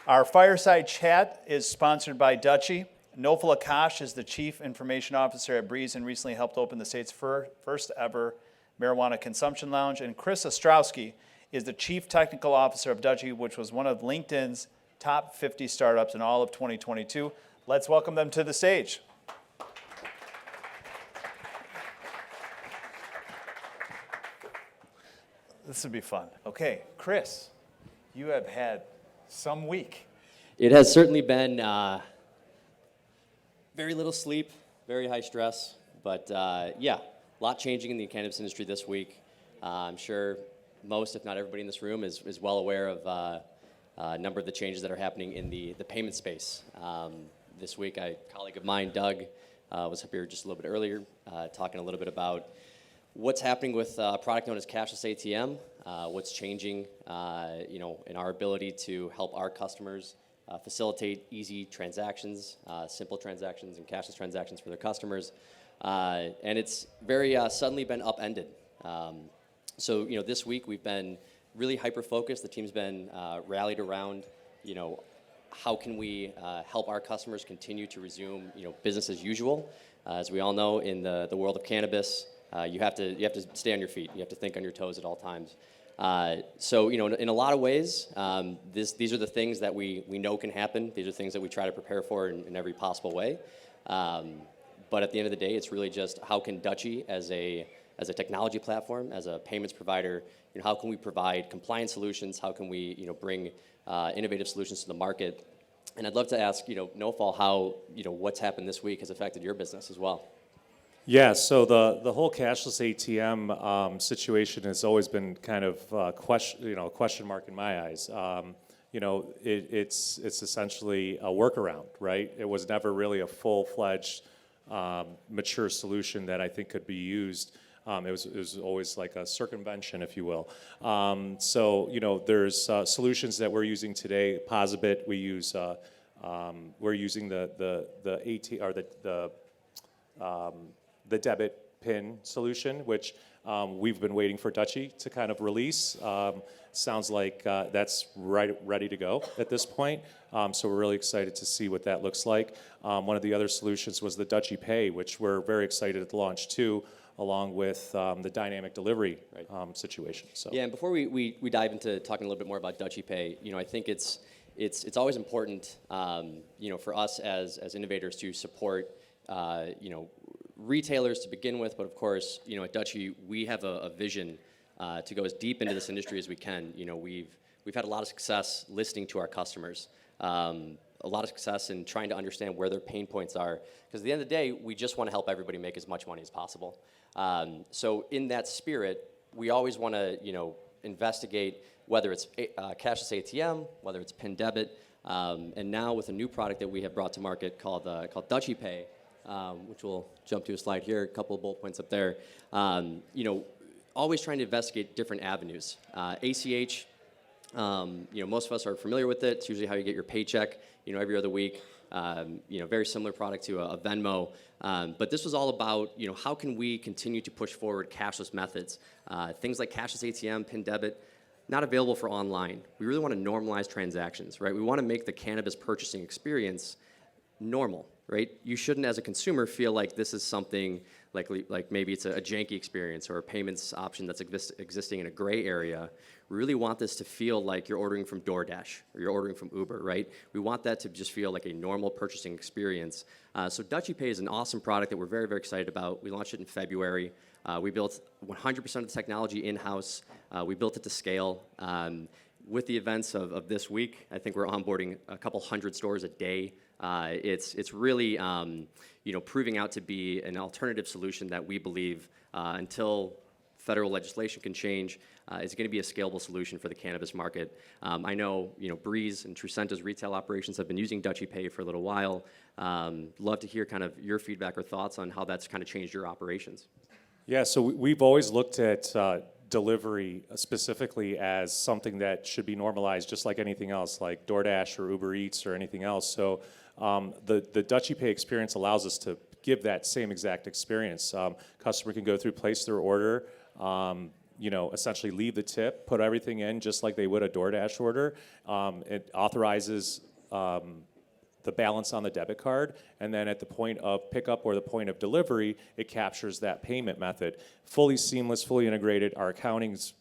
Our Fireside Chat is sponsored by Dutchie. Nowfal Akash is the Chief Information Officer at Breeze and recently helped open the state's first ever marijuana consumption lounge. And Chris Ostrowski is the Chief Technical Officer of Dutchie, which was one of LinkedIn's top 50 startups in all of 2022. Let's welcome them to the stage. This would be fun. Okay, Chris, you have had some week. It has certainly been very little sleep, very high stress, but yeah, a lot changing in the cannabis industry this week. I'm sure most, if not everybody in this room, is well aware of a number of the changes that are happening in the payment space. This week, a colleague of mine, Doug, was up here just a little bit earlier, talking a little bit about what's happening with a product known as cashless ATM, what's changing, in our ability to help our customers facilitate easy transactions, simple transactions, and cashless transactions for their customers. And it's very suddenly been upended. So, this week we've been really hyper-focused. The team's been rallied around, how can we help our customers continue to resume, business as usual. As we all know, in the world of cannabis, you have to stay on your feet. You have to think on your toes at all times. So, in a lot of ways, these are the things that we know can happen. These are things that we try to prepare for in every possible way. But at the end of the day, it's really just how can Dutchie, as a technology platform, as a payments provider, how can we provide compliance solutions? How can we, bring innovative solutions to the market? And I'd love to ask, Nowfal, how, what's happened this week has affected your business as well. Yeah, so the whole cashless ATM situation has always been kind of a question mark in my eyes. It's essentially a workaround, right? It was never really a full-fledged, mature solution that I think could be used. It was always like a circumvention, if you will. There's solutions that we're using today. Posibit, we're using the debit PIN solution, which we've been waiting for Dutchie to kind of release. Sounds like that's ready to go at this point. So we're really excited to see what that looks like. One of the other solutions was the Dutchie Pay, which we're very excited to launch too, along with the dynamic delivery situation. So. Yeah, and before we dive into talking a little bit more about Dutchie Pay, I think it's always important, for us as innovators to support, retailers to begin with, but of course, at Dutchie, we have a vision to go as deep into this industry as we can. We've had a lot of success listening to our customers, a lot of success in trying to understand where their pain points are, because at the end of the day, we just want to help everybody make as much money as possible. So in that spirit, we always want to, investigate whether it's cashless ATM, whether it's PIN debit, and now with a new product that we have brought to market called Dutchie Pay, which we'll jump to a slide here, a couple of bullet points up there. Always trying to investigate different avenues. ACH, most of us are familiar with it. It's usually how you get your paycheck, every other week. Very similar product to a Venmo. But this was all about, how can we continue to push forward cashless methods? Things like cashless ATM, PIN debit, not available for online. We really want to normalize transactions, right? We want to make the cannabis purchasing experience normal, right? You shouldn't, as a consumer, feel like this is something like maybe it's a janky experience or a payments option that's existing in a gray area. We really want this to feel like you're ordering from DoorDash or you're ordering from Uber, right? We want that to just feel like a normal purchasing experience. So Dutchie Pay is an awesome product that we're very, very excited about. We launched it in February. We built 100% of the technology in-house. We built it to scale. With the events of this week, I think we're onboarding a couple hundred stores a day. It's really proving out to be an alternative solution that we believe until federal legislation can change is going to be a scalable solution for the cannabis market. I know Breeze and Trucenta's retail operations have been using Dutchie Pay for a little while. Love to hear kind of your feedback or thoughts on how that's kind of changed your operations. Yeah, so we've always looked at delivery specifically as something that should be normalized just like anything else, like DoorDash or Uber Eats or anything else. So the Dutchie Pay experience allows us to give that same exact experience. Customer can go through, place their order, essentially leave the tip, put everything in just like they would a DoorDash order. It authorizes the balance on the debit card, and then at the point of pickup or the point of delivery, it captures that payment method. Fully seamless, fully integrated. Our accounting's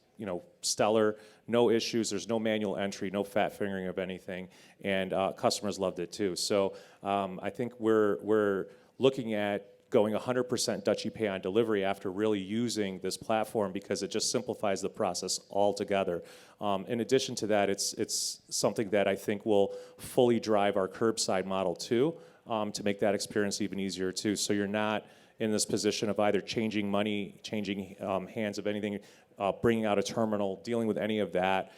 stellar, no issues. There's no manual entry, no fat fingering of anything, and customers loved it too. So I think we're looking at going 100% Dutchie Pay on delivery after really using this platform because it just simplifies the process altogether. In addition to that, it's something that I think will fully drive our curbside model too, to make that experience even easier too. So you're not in this position of either changing money, changing hands of anything, bringing out a terminal, dealing with any of that.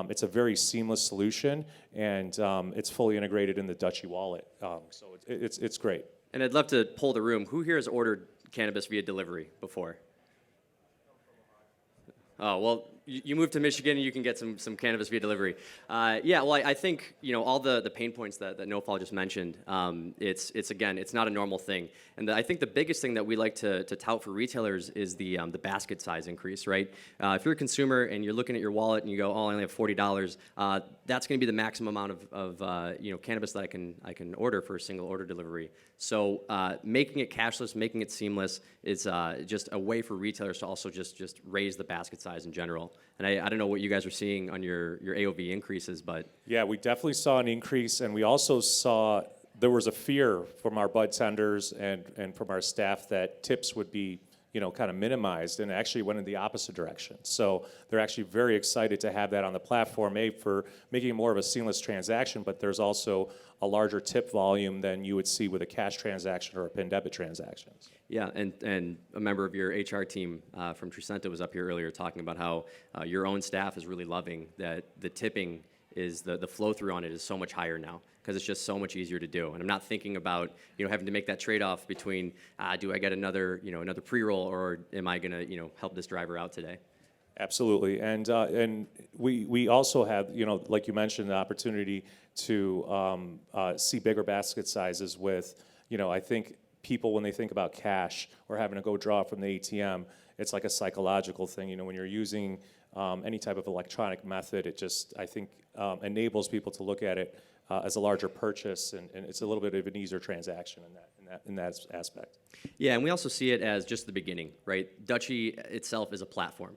It's a very seamless solution, and it's fully integrated in the Dutchie wallet. So it's great. And I'd love to poll the room. Who here has ordered cannabis via delivery before? Oh, well, you moved to Michigan and you can get some cannabis via delivery. Yeah, well, I think, all the pain points that Nowfal just mentioned, it's not a normal thing. And I think the biggest thing that we like to tout for retailers is the basket size increase, right? If you're a consumer and you're looking at your wallet and you go, oh, I only have $40, that's going to be the maximum amount of cannabis that I can order for a single order delivery. So making it cashless, making it seamless is just a way for retailers to also just raise the basket size in general. And I don't know what you guys are seeing on your AOV increases, but... Yeah, we definitely saw an increase, and we also saw there was a fear from our bud tenders and from our staff that tips would be kind of minimized, and actually went in the opposite direction. So they're actually very excited to have that on the platform, for making it more of a seamless transaction, but there's also a larger tip volume than you would see with a cash transaction or a PIN debit transaction. Yeah, and a member of your HR team from Trecento was up here earlier talking about how your own staff is really loving that the tipping is the flow through on it is so much higher now because it's just so much easier to do. And I'm not thinking about having to make that trade-off between do I get another another pre-roll or am I going to help this driver out today? Absolutely, and we also have like you mentioned the opportunity to see bigger basket sizes with I think people when they think about cash or having to go draw from the ATM, it's like a psychological thing. When you're using any type of electronic method, it just I think enables people to look at it as a larger purchase, and it's a little bit of an easier transaction in that aspect. Yeah, and we also see it as just the beginning, right? Dutchie itself is a platform.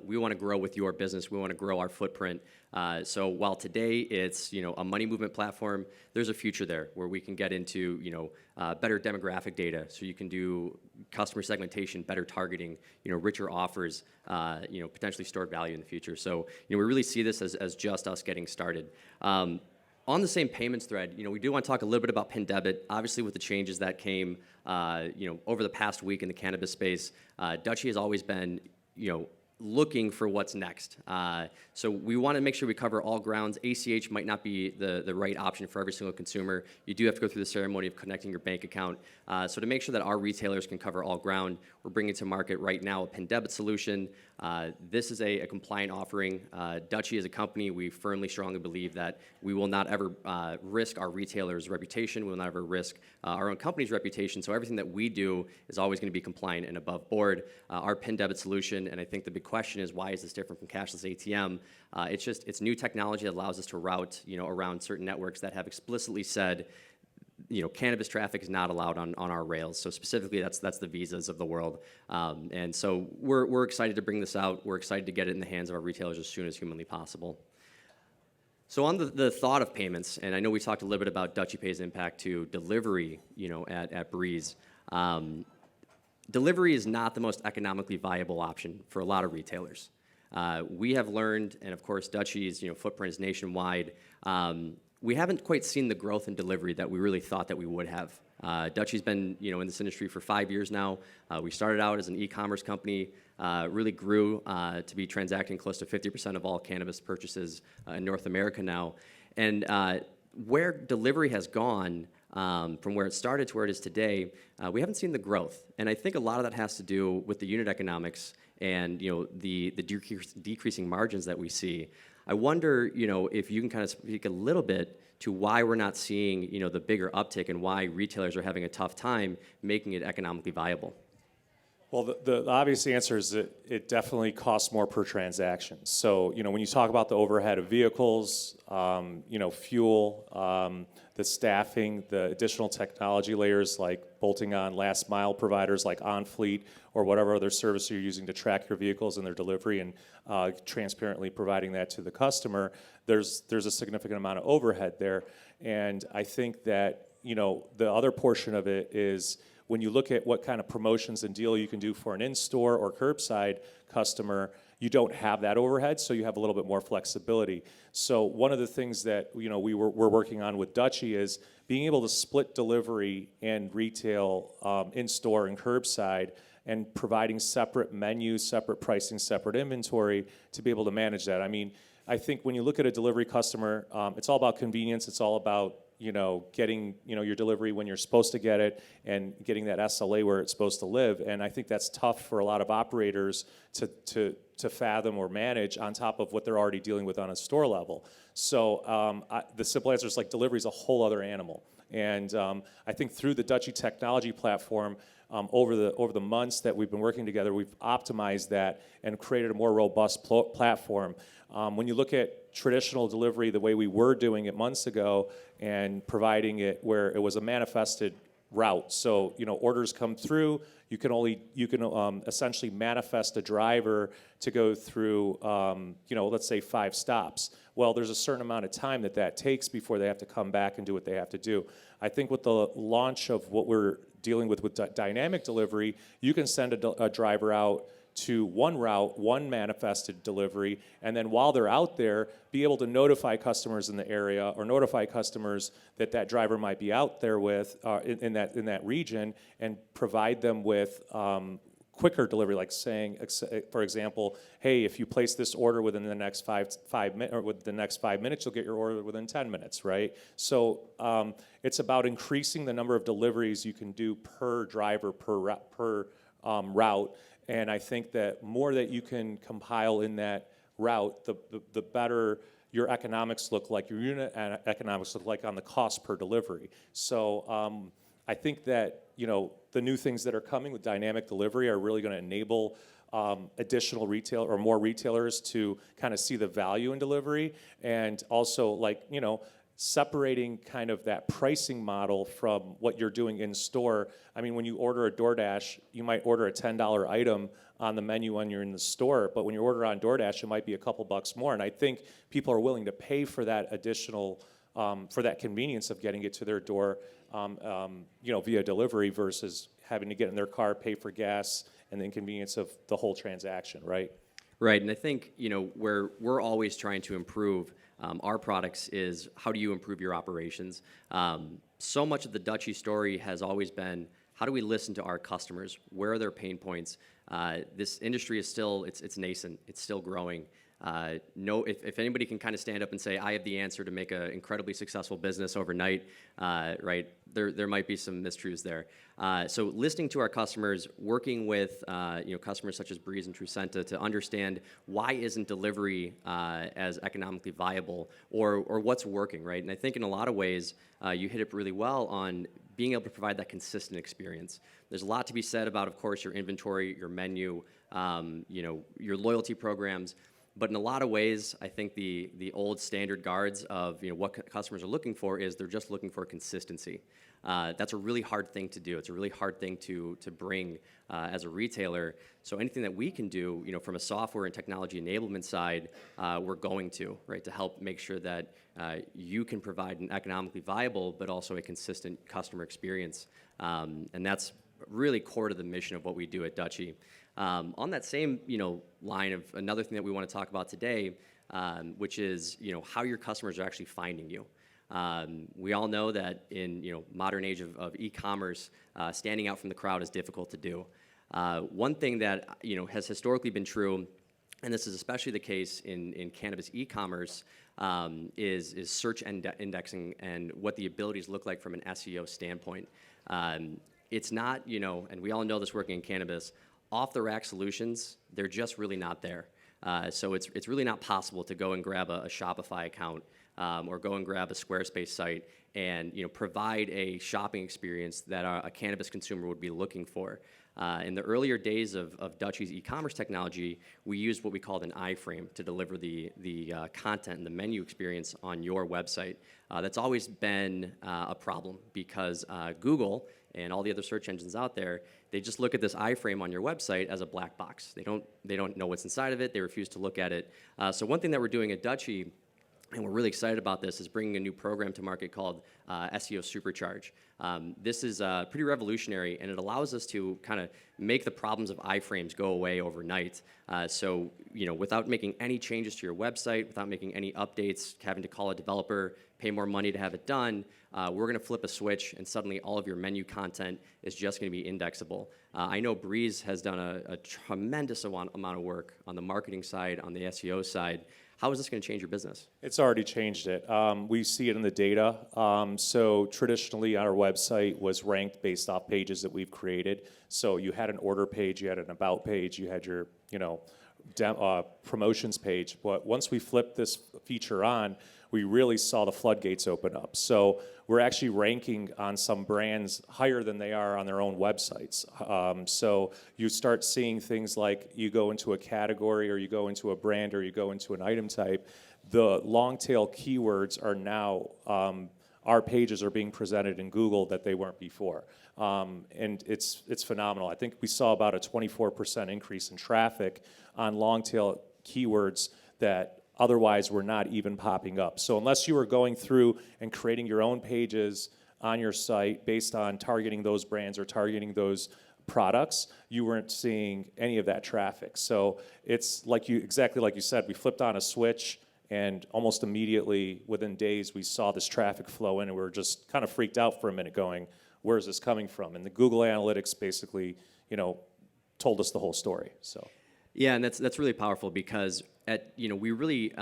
We want to grow with your business. We want to grow our footprint. So while today it's a money movement platform, there's a future there where we can get into better demographic data. So you can do customer segmentation, better targeting, richer offers, potentially stored value in the future. So we really see this as just us getting started. On the same payments thread, we do want to talk a little bit about PIN debit. Obviously, with the changes that came, over the past week in the cannabis space, Dutchie has always been, looking for what's next. So we want to make sure we cover all grounds. ACH might not be the right option for every single consumer. You do have to go through the ceremony of connecting your bank account. So to make sure that our retailers can cover all ground, we're bringing to market right now a PIN debit solution. This is a compliant offering. Dutchie as a company, we firmly, strongly believe that we will not ever risk our retailers' reputation. We will not ever risk our own company's reputation. So everything that we do is always going to be compliant and above board. Our PIN debit solution, and I think the big question is why is this different from cashless ATM? It's new technology that allows us to route around certain networks that have explicitly said cannabis traffic is not allowed on our rails. So specifically, that's the Visas of the world. And so we're excited to bring this out. We're excited to get it in the hands of our retailers as soon as humanly possible. So on the thought of payments, and I know we talked a little bit about Dutchie Pay's impact to delivery, at Breeze. Delivery is not the most economically viable option for a lot of retailers. We have learned, and of course Dutchie's footprint is nationwide. We haven't quite seen the growth in delivery that we really thought that we would have. Dutchie's been in this industry for 5 years now. We started out as an e-commerce company, really grew to be transacting close to 50% of all cannabis purchases in North America now. And where delivery has gone, from where it started to where it is today, we haven't seen the growth. And I think a lot of that has to do with the unit economics and the decreasing margins that we see. I wonder, if you can kind of speak a little bit to why we're not seeing, the bigger uptick and why retailers are having a tough time making it economically viable. Well, the obvious answer is that it definitely costs more per transaction. So, when you talk about the overhead of vehicles, fuel, the staffing, the additional technology layers like bolting on last mile providers like OnFleet or whatever other service you're using to track your vehicles and their delivery and transparently providing that to the customer, there's a significant amount of overhead there. And I think that, the other portion of it is when you look at what kind of promotions and deal you can do for an in-store or curbside customer, you don't have that overhead, so you have a little bit more flexibility. So one of the things that we're working on with Dutchie is being able to split delivery and retail in-store and curbside, and providing separate menus, separate pricing, separate inventory to be able to manage that. I mean, I think when you look at a delivery customer, it's all about convenience. It's all about getting your delivery when you're supposed to get it and getting that SLA where it's supposed to live. And I think that's tough for a lot of operators to fathom or manage on top of what they're already dealing with on a store level. So the simple answer is delivery is a whole other animal. And I think through the Dutchie technology platform, over the months that we've been working together, we've optimized that and created a more robust platform. When you look at traditional delivery the way we were doing it months ago and providing it where it was a manifested route. So, orders come through, you can essentially manifest a driver to go through, let's say 5 stops. Well, there's a certain amount of time that takes before they have to come back and do what they have to do. I think with the launch of what we're dealing with dynamic delivery, you can send a driver out to one route, one manifested delivery, and then while they're out there, be able to notify customers in the area or notify customers that driver might be out there with in that region, and provide them with quicker delivery, like saying, for example, hey, if you place this order within the next five minutes, you'll get your order within 10 minutes, right? So it's about increasing the number of deliveries you can do per driver per route. And I think that more that you can compile in that route, the better your economics look like, your unit economics look like on the cost per delivery. So I think that the new things that are coming with dynamic delivery are really going to enable additional retail or more retailers to kind of see the value in delivery, and also separating kind of that pricing model from what you're doing in store. I mean, when you order a DoorDash, you might order a $10 item on the menu when you're in the store, but when you order on DoorDash, it might be a couple bucks more. And I think people are willing to pay for that additional, for that convenience of getting it to their door, via delivery versus having to get in their car, pay for gas, and the inconvenience of the whole transaction, right? Right, and I think where we're always trying to improve our products is how do you improve your operations. So much of the Dutchie story has always been how do we listen to our customers? Where are their pain points? This industry is still it's nascent. It's still growing. If anybody can kind of stand up and say I have the answer to make an incredibly successful business overnight, right? There might be some mistruths there. So listening to our customers, working with customers such as Breeze and Trucenta to understand why isn't delivery as economically viable, or what's working, right? And I think in a lot of ways you hit it really well on being able to provide that consistent experience. There's a lot to be said about, of course, your inventory, your menu, your loyalty programs. But in a lot of ways, I think the old standard guards of what customers are looking for is they're just looking for consistency. That's a really hard thing to do. It's a really hard thing to bring as a retailer. So anything that we can do, from a software and technology enablement side, we're going to, right, to help make sure that you can provide an economically viable but also a consistent customer experience. And that's really core to the mission of what we do at Dutchie. On that same line of another thing that we want to talk about today, which is how your customers are actually finding you. We all know that in modern age of e-commerce, standing out from the crowd is difficult to do. One thing that has historically been true, and this is especially the case in cannabis e-commerce, is search indexing and what the abilities look like from an SEO standpoint. It's not, and we all know this working in cannabis, off-the-rack solutions, they're just really not there. So it's really not possible to go and grab a Shopify account or go and grab a Squarespace site and provide a shopping experience that a cannabis consumer would be looking for. In the earlier days of Dutchie's e-commerce technology, we used what we called an iframe to deliver the content and the menu experience on your website. That's always been a problem because Google and all the other search engines out there, they just look at this iframe on your website as a black box. They don't know what's inside of it. They refuse to look at it. So one thing that we're doing at Dutchie, and we're really excited about this, is bringing a new program to market called SEO Supercharge. This is pretty revolutionary, and it allows us to kind of make the problems of iframes go away overnight. So, without making any changes to your website, without making any updates, having to call a developer, pay more money to have it done, we're going to flip a switch, and suddenly all of your menu content is just going to be indexable. I know Breeze has done a tremendous amount of work on the marketing side, on the SEO side. How is this going to change your business? It's already changed it. We see it in the data. So traditionally, our website was ranked based off pages that we've created. So you had an order page, you had an about page, you had your, promotions page. But once we flipped this feature on, we really saw the floodgates open up. So we're actually ranking on some brands higher than they are on their own websites. So you start seeing things like you go into a category or you go into a brand or you go into an item type, the long tail keywords are now, our pages are being presented in Google that they weren't before. And it's phenomenal. I think we saw about a 24% increase in traffic on long tail keywords that otherwise were not even popping up. So unless you were going through and creating your own pages on your site based on targeting those brands or targeting those products, you weren't seeing any of that traffic. So it's exactly like you said, we flipped on a switch and almost immediately within days we saw this traffic flow in and we were just kind of freaked out for a minute going, where is this coming from? And the Google Analytics basically, told us the whole story. So. Yeah, and that's really powerful because we really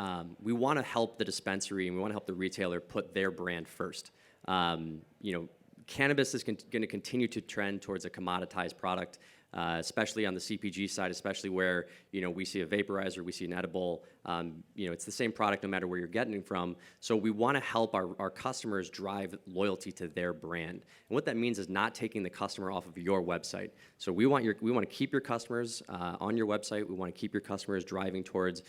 we want to help the dispensary and we want to help the retailer put their brand first. Cannabis is going to continue to trend towards a commoditized product, especially on the CPG side, especially where we see a vaporizer, we see an edible. It's the same product no matter where you're getting it from. So we want to help our customers drive loyalty to their brand. And what that means is not taking the customer off of your website. So we want to keep your customers on your website. We want to keep your customers driving towards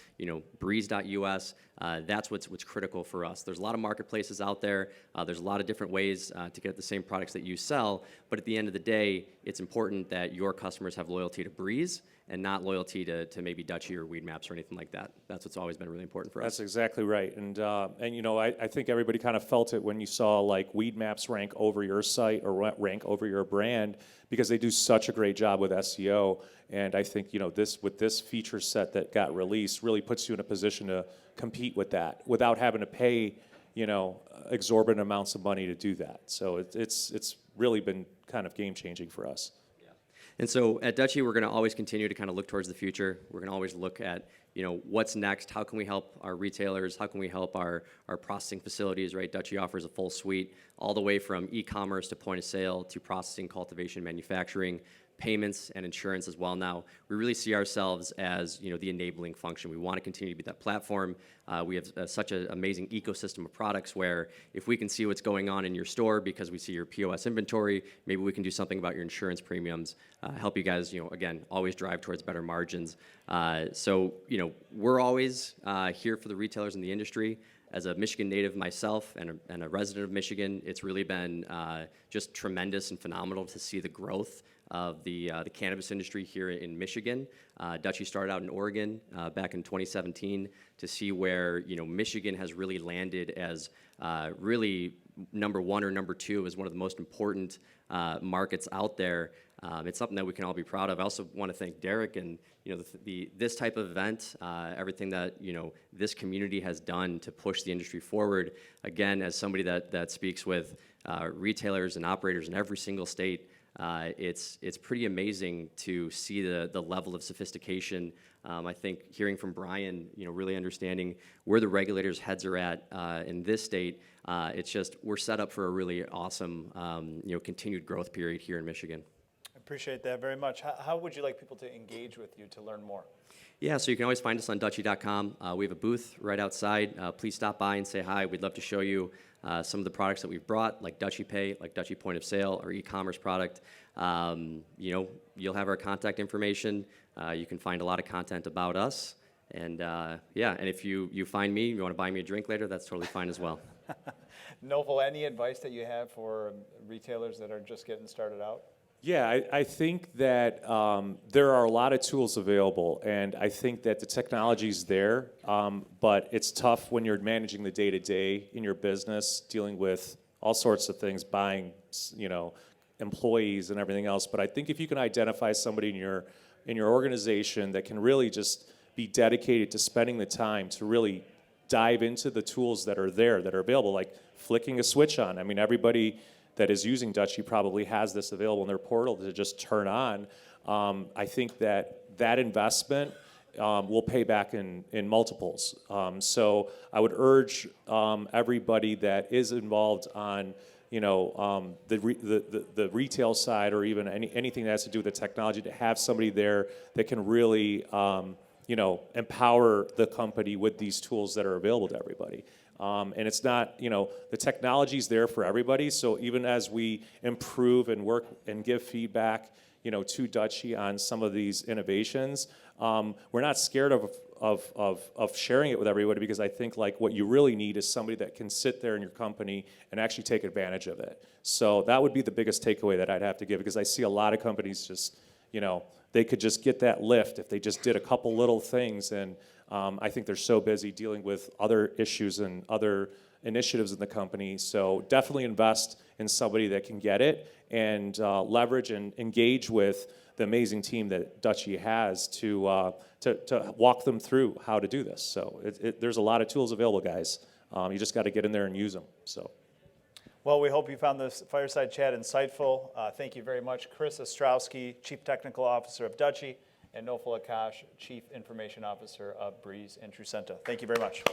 breeze.us. That's what's critical for us. There's a lot of marketplaces out there. There's a lot of different ways to get the same products that you sell. But at the end of the day, it's important that your customers have loyalty to Breeze and not loyalty to maybe Dutchie or Weed Maps or anything like that. That's what's always been really important for us. That's exactly right. And I think everybody kind of felt it when you saw like Weed Maps rank over your site or rank over your brand because they do such a great job with SEO. And I think, this feature set that got released really puts you in a position to compete with that without having to pay, exorbitant amounts of money to do that. So it's really been kind of game changing for us. And so at Dutchie, we're going to always continue to kind of look towards the future. We're going to always look at, what's next? How can we help our retailers? How can we help our processing facilities, right? Dutchie offers a full suite all the way from e-commerce to point of sale to processing, cultivation, manufacturing, payments, and insurance as well. Now, we really see ourselves as, the enabling function. We want to continue to be that platform. We have such an amazing ecosystem of products where if we can see what's going on in your store because we see your POS inventory, maybe we can do something about your insurance premiums, help you guys, again, always drive towards better margins. So, we're always here for the retailers in the industry. As a Michigan native myself and a resident of Michigan, it's really been just tremendous and phenomenal to see the growth of the cannabis industry here in Michigan. Dutchie started out in Oregon back in 2017 to see where Michigan has really landed as really number one or number two as one of the most important markets out there. It's something that we can all be proud of. I also want to thank Derek and this type of event, everything that this community has done to push the industry forward. Again, as somebody that speaks with retailers and operators in every single state, it's pretty amazing to see the level of sophistication. I think hearing from Brian, really understanding where the regulators' heads are at in this state, it's just we're set up for a really awesome, continued growth period here in Michigan. Appreciate that very much. How would you like people to engage with you to learn more? Yeah, so you can always find us on Dutchie.com. We have a booth right outside. Please stop by and say hi. We'd love to show you some of the products that we've brought, like Dutchie Pay, like Dutchie Point of Sale, our e-commerce product. You'll have our contact information. You can find a lot of content about us. And and if you find me, you want to buy me a drink later, that's totally fine as well. Nowfal, any advice that you have for retailers that are just getting started out? Yeah, I think that there are a lot of tools available, and I think that the technology's there, but it's tough when you're managing the day-to-day in your business, dealing with all sorts of things, buying, employees and everything else. But I think if you can identify somebody in your organization that can really just be dedicated to spending the time to really dive into the tools that are there, that are available, like flicking a switch on. I mean, everybody that is using Dutchie probably has this available in their portal to just turn on. I think that investment will pay back in multiples. So I would urge everybody that is involved on the retail side, or even anything that has to do with the technology, to have somebody there that can really empower the company with these tools that are available to everybody. And it's not, the technology's there for everybody. So even as we improve and work and give feedback, to Dutchie on some of these innovations, we're not scared of sharing it with everybody, because I think like what you really need is somebody that can sit there in your company and actually take advantage of it. So that would be the biggest takeaway that I'd have to give, because I see a lot of companies just, they could just get that lift if they just did a couple little things. And I think they're so busy dealing with other issues and other initiatives in the company. So definitely invest in somebody that can get it, and leverage and engage with the amazing team that Dutchie has to walk them through how to do this. So there's a lot of tools available, guys. You just got to get in there and use them. So. Well, we hope you found this fireside chat insightful. Thank you very much, Chris Ostrowski, Chief Technical Officer of Dutchie, and Nowfal Akash, Chief Information Officer of Breeze and Trucenta. Thank you very much.